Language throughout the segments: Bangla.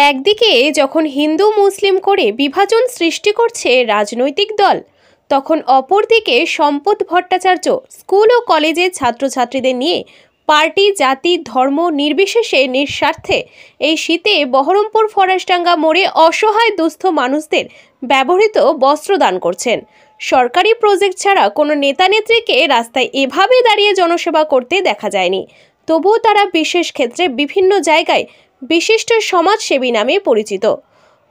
একদিকে যখন হিন্দু মুসলিম করে বিভাজন সৃষ্টি করছে রাজনৈতিক দল, তখন অপরদিকে সম্পদ ভট্টাচার্য স্কুল ও কলেজের ছাত্রছাত্রীদের নিয়ে পার্টি জাতি ধর্ম নির্বিশেষে নিঃস্বার্থে এই শীতে বহরমপুর ফরাসডাঙ্গা মোড়ে অসহায় দুস্থ মানুষদের ব্যবহৃত বস্ত্র দান করছেন। সরকারি প্রজেক্ট ছাড়া কোনো নেতানেত্রীকে রাস্তায় এভাবে দাঁড়িয়ে জনসেবা করতে দেখা যায়নি। তবুও তারা বিশেষ ক্ষেত্রে বিভিন্ন জায়গায় বিশিষ্ট সমাজসেবী নামে পরিচিত।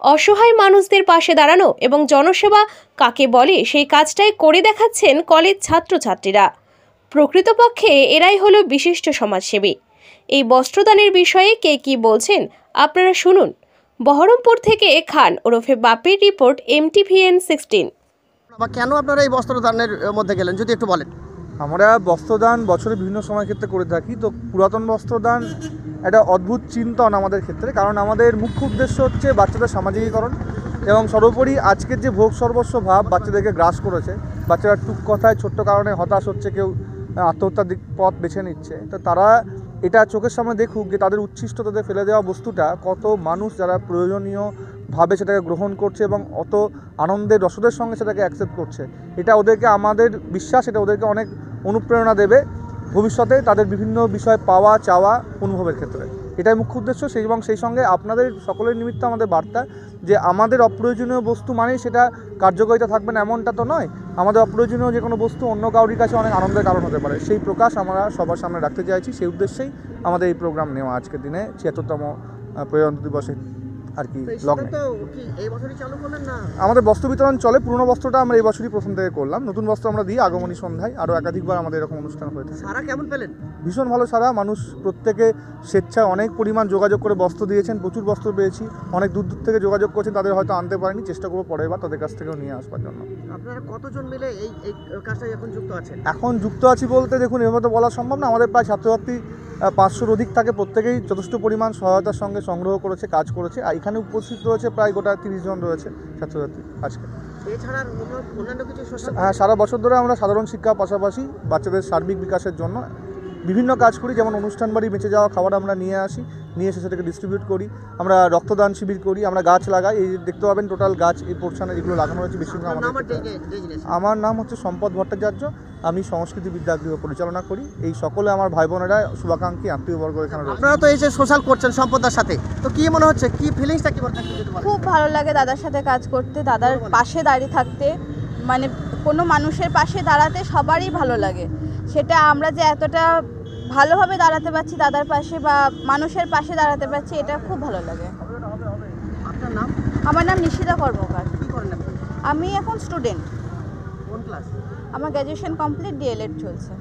অসহায় মানুষদের পাশে দাঁড়ানো এবং জনসেবা কাকে বলে সেই কাজটাই করে দেখাচ্ছেন কলেজ ছাত্রছাত্রীরা। প্রকৃতপক্ষে এরাই হলো বিশিষ্ট সমাজসেবী। এই বস্ত্রদানের বিষয়ে কে কি বলছেন আপনারা শুনুন। বহরমপুর থেকে খান ওরফে বাপির রিপোর্ট, MTVN 16। কেন আপনারা এই বস্ত্রদানের মধ্যে গেলেন যদি একটু বলেন। আমরা বস্ত্রদান বছরে বিভিন্ন সময় ক্ষেত্রে করে থাকি। তো পুরাতন বস্ত্রদান একটা অদ্ভুত চিন্তন আমাদের ক্ষেত্রে, কারণ আমাদের মুখ্য উদ্দেশ্য হচ্ছে বাচ্চাদের সামাজিকীকরণ এবং সর্বোপরি আজকের যে ভোগ সর্বস্ব ভাব বাচ্চাদেরকে গ্রাস করেছে। বাচ্চারা টুক কথায় ছোট্ট কারণে হতাশ হচ্ছে, কেউ আত্মহত্যার পথ বেছে নিচ্ছে। তো তারা এটা চোখের সামনে দেখুক যে তাদের উচ্ছিষ্ট, তাদের ফেলে দেওয়া বস্তুটা কত মানুষ যারা প্রয়োজনীয়ভাবে সেটাকে গ্রহণ করছে এবং অত আনন্দের রসদের সঙ্গে সেটাকে অ্যাকসেপ্ট করছে। এটা ওদেরকে, আমাদের বিশ্বাস, এটা ওদেরকে অনেক অনুপ্রেরণা দেবে ভবিষ্যতে তাদের বিভিন্ন বিষয় পাওয়া চাওয়া অনুভবের ক্ষেত্রে। এটাই মুখ্য উদ্দেশ্য। এবং সেই সঙ্গে আপনাদের সকলের নিমিত্ত আমাদের বার্তা যে আমাদের অপ্রয়োজনীয় বস্তু মানেই সেটা কার্যকারিতা থাকবে না এমনটা তো নয়। আমাদের অপ্রয়োজনীয় যে কোনো বস্তু অন্য কারোর কাছে অনেক আনন্দের কারণ হতে পারে। সেই প্রকাশ আমরা সবার সামনে রাখতে চাইছি। সেই উদ্দেশ্যেই আমাদের এই প্রোগ্রাম নেওয়া আজকের দিনে ৭৬তম প্রজাতন্ত্র দিবসে আর কি লগ্নে। আমাদের বস্ত্র বিতরণ চলে। পুরনো বস্ত্রটা আমরা এই বছরই প্রথম থেকে করলাম। নতুন বস্ত্র আমরা দিই আগমনী সন্ধ্যায়। আরও একাধিকবার আমাদের এরকম অনুষ্ঠান হয়ে থাকে। সারা কেমন পেলেন? ভীষণ ভালো সারা। মানুষ প্রত্যেকে স্বেচ্ছায় অনেক পরিমাণ যোগাযোগ করে বস্ত্র দিয়েছেন। প্রচুর বস্ত্র পেয়েছি। অনেক দূর দূর থেকে যোগাযোগ করছেন, তাদের হয়তো আনতে পারেনি, চেষ্টা করবো পরের বার তাদের কাছ থেকেও নিয়ে আসবার জন্য। আপনারা কতজন মিলে এই কাজটায় এখন যুক্ত আছেন? এখন যুক্ত আছি বলতে দেখুন এভাবে তো বলা সম্ভব না। আমাদের প্রায় ছাত্রছাত্রী 500-র অধিক থাকে। প্রত্যেকেই যথেষ্ট পরিমাণ সহায়তার সঙ্গে সংগ্রহ করেছে, কাজ করেছে। আর এখানে উপস্থিত রয়েছে প্রায় গোটা 30 জন রয়েছে ছাত্রছাত্রী আজকে। এছাড়া অন্যান্য কিছু? হ্যাঁ, সারা বছর ধরে আমরা সাধারণ শিক্ষার পাশাপাশি বাচ্চাদের সার্বিক বিকাশের জন্য বিভিন্ন কাজ করি। যেমন অনুষ্ঠান বাড়ি বেঁচে যাওয়া খাবার আমরা নিয়ে আসি, নিয়ে এসে সেটাকে ডিস্ট্রিবিউট করি। আমরা রক্তদান শিবির করি, আমরা গাছ লাগাই। এই দেখতে পাবেন টোটাল গাছ এই পোর্শনে যেগুলো লাগানো হয়েছে বেশিরভাগ আমাদের। আমার নাম হচ্ছে সম্পদ ভট্টাচার্য। আমি সংস্কৃতি বিদ্যাগৃহ পরিচালনা করি। এই সকলে আমার ভাই বোনেরা, শুভাকাঙ্ক্ষী আত্মীয়বর্গ এখানে রয়েছে। আপনারা তো এই যে সোশ্যাল করছেন সম্পদার সাথে, তো কি মনে হচ্ছে, কি ফিলিংসটা কি? খুব ভালো লাগে দাদার সাথে কাজ করতে, দাদার পাশে দাঁড়িয়ে থাকতে। মানে কোনো মানুষের পাশে দাঁড়াতে সবারই ভালো লাগে। সেটা আমরা যে এতটা ভালোভাবে দাঁড়াতে পারছি দাদার পাশে বা মানুষের পাশে দাঁড়াতে পারছি, এটা খুব ভালো লাগে। আপনার নাম? আমার নাম নিশিতা কর্মকার। কি করেন আপনি? আমি এখন স্টুডেন্ট। কোন ক্লাস? আমার গ্র্যাজুয়েশন কমপ্লিট, DLED চলছে।